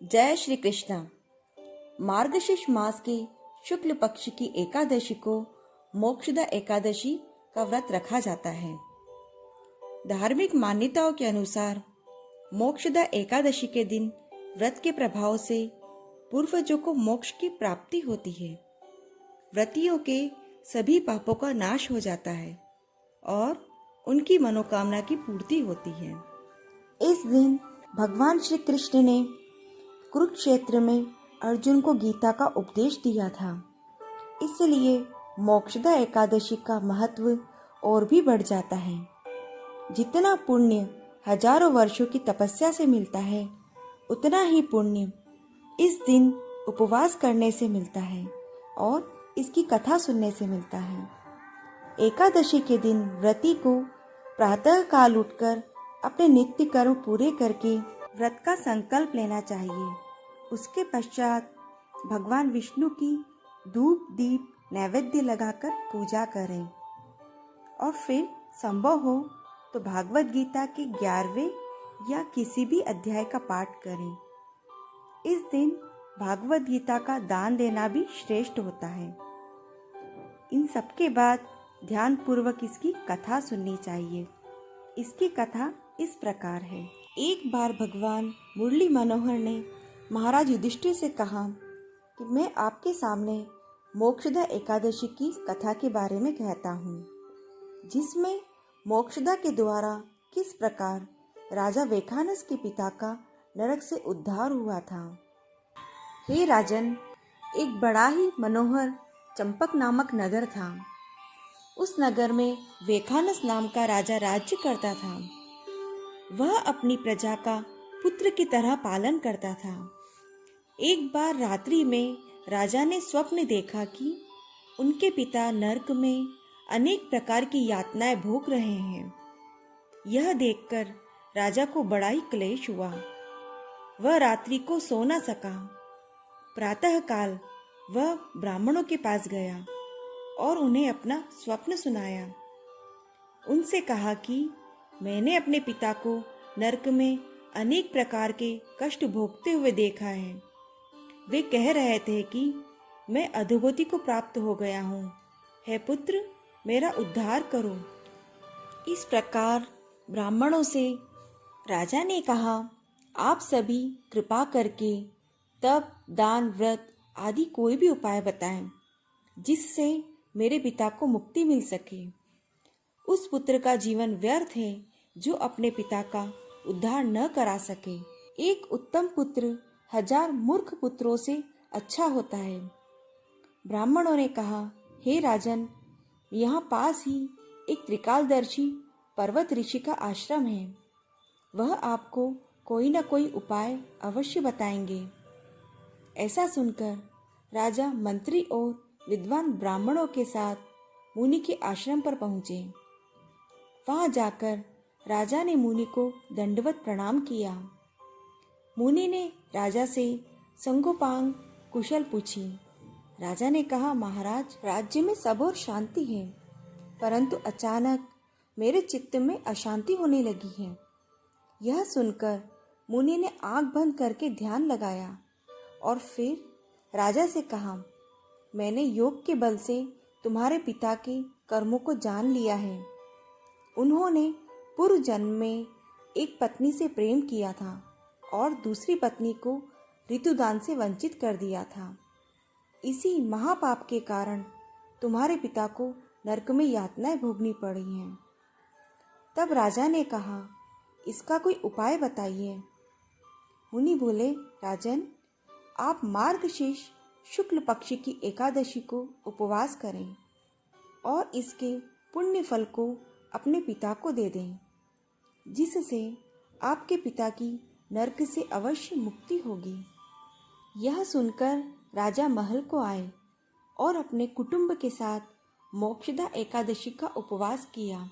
जय श्री कृष्ण। मार्गशीर्ष मास के शुक्ल पक्ष की एकादशी को मोक्षदा एकादशी का व्रत रखा जाता है। धार्मिक मान्यताओं के अनुसार मोक्षदा एकादशी के दिन व्रत के प्रभाव से पूर्वजों को मोक्ष की प्राप्ति होती है। व्रतियों के सभी पापों का नाश हो जाता है और उनकी मनोकामना की पूर्ति होती है। इस दिन भगवान श्री कृष्ण ने कुरुक्षेत्र में अर्जुन को गीता का उपदेश दिया था। इसलिए मोक्षदा एकादशी का महत्व और भी बढ़ जाता है। जितना पुण्य हजारों वर्षों की तपस्या से मिलता है, उतना ही पुण्य इस दिन उपवास करने से मिलता है और इसकी कथा सुनने से मिलता है। एकादशी के दिन व्रती को प्रातः काल उठकर अपने नित्य कर्म पूरे करके व्रत का संकल्प लेना चाहिए। उसके पश्चात भगवान विष्णु की धूप दीप नैवेद्य लगाकर पूजा करें और फिर संभव हो तो भागवत गीता के 11वें या किसी भी अध्याय का पाठ करें। इस दिन भागवत गीता का दान देना भी श्रेष्ठ होता है। इन सब के बाद ध्यान पूर्वक इसकी कथा सुननी चाहिए। इसकी कथा इस प्रकार है। एक बार भगवान मुरली मनोहर ने महाराज युधिष्ठिर से कहा कि मैं आपके सामने मोक्षदा एकादशी की कथा के बारे में कहता हूँ, जिसमें मोक्षदा के द्वारा किस प्रकार राजा वेखानस के पिता का नरक से उद्धार हुआ था। हे राजन, एक बड़ा ही मनोहर चंपक नामक नगर था। उस नगर में वेखानस नाम का राजा राज्य करता था। वह अपनी प्रजा का पुत्र की तरह पालन करता था। एक बार रात्रि में राजा ने स्वप्न देखा कि उनके पिता नरक में अनेक प्रकार की यातनाएं भोग रहे हैं। यह देखकर राजा को बड़ा ही क्लेश हुआ। वह रात्रि को सो न सका। प्रातःकाल वह ब्राह्मणों के पास गया और उन्हें अपना स्वप्न सुनाया। उनसे कहा कि मैंने अपने पिता को नरक में अनेक प्रकार के कष्ट भोगते हुए देखा है। वे कह रहे थे कि मैं अधोगति को प्राप्त हो गया हूँ। हे पुत्र, मेरा उद्धार करो। इस प्रकार ब्राह्मणों से राजा ने कहा, आप सभी कृपा करके तप, दान, व्रत आदि कोई भी उपाय बताएं, जिससे मेरे पिता को मुक्ति मिल सके। उस पुत्र का जीवन व्यर्थ है जो अपने पिता का उद्धार न करा सके। एक उत्तम पुत्र 1000 मूर्ख पुत्रों से अच्छा होता है। ब्राह्मणों ने कहा, हे राजन, यहाँ पास ही एक त्रिकालदर्शी पर्वत ऋषि का आश्रम है। वह आपको कोई न कोई उपाय अवश्य बताएंगे। ऐसा सुनकर राजा मंत्री और विद्वान ब्राह्मणों के साथ मुनि के आश्रम पर पहुँचे। वहां जाकर राजा ने मुनि को दंडवत प्रणाम किया। मुनि ने राजा से संगोपांग कुशल पूछी। राजा ने कहा, महाराज, राज्य में सब और शांति है, परंतु अचानक मेरे चित्त में अशांति होने लगी है। यह सुनकर मुनि ने आंख बंद करके ध्यान लगाया और फिर राजा से कहा, मैंने योग के बल से तुम्हारे पिता के कर्मों को जान लिया है। उन्होंने पूर्व जन्म में एक पत्नी से प्रेम किया था और दूसरी पत्नी को ऋतुदान से वंचित कर दिया था। इसी महापाप के कारण तुम्हारे पिता को नरक में यातनाएं भोगनी पड़ी हैं। तब राजा ने कहा, इसका कोई उपाय बताइए। मुनि बोले, राजन, आप मार्गशीर्ष शुक्ल पक्ष की एकादशी को उपवास करें और इसके पुण्य फल को अपने पिता को दे दें, जिससे आपके पिता की नरक से अवश्य मुक्ति होगी। यह सुनकर राजा महल को आए और अपने कुटुंब के साथ मोक्षदा एकादशी का उपवास किया।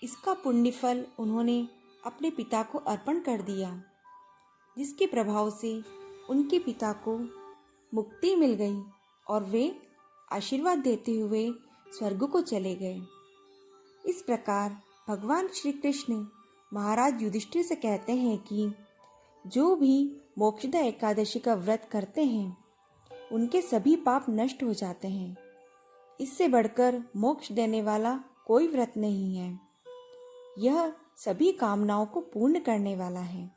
इसका पुण्य फल उन्होंने अपने पिता को अर्पण कर दिया, जिसके प्रभाव से उनके पिता को मुक्ति मिल गई और वे आशीर्वाद देते हुए स्वर्ग को चले गए। इस प्रकार भगवान श्री कृष्ण महाराज युधिष्ठिर से कहते हैं कि जो भी मोक्षदा एकादशी का व्रत करते हैं उनके सभी पाप नष्ट हो जाते हैं। इससे बढ़कर मोक्ष देने वाला कोई व्रत नहीं है। यह सभी कामनाओं को पूर्ण करने वाला है।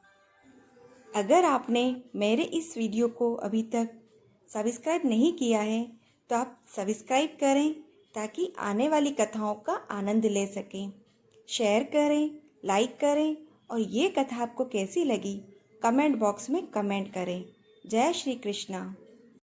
अगर आपने मेरे इस वीडियो को अभी तक सब्सक्राइब नहीं किया है तो आप सब्सक्राइब करें ताकि आने वाली कथाओं का आनंद ले सकें। शेयर करें, लाइक करें और ये कथा आपको कैसी लगी कमेंट बॉक्स में कमेंट करें। जय श्री कृष्णा।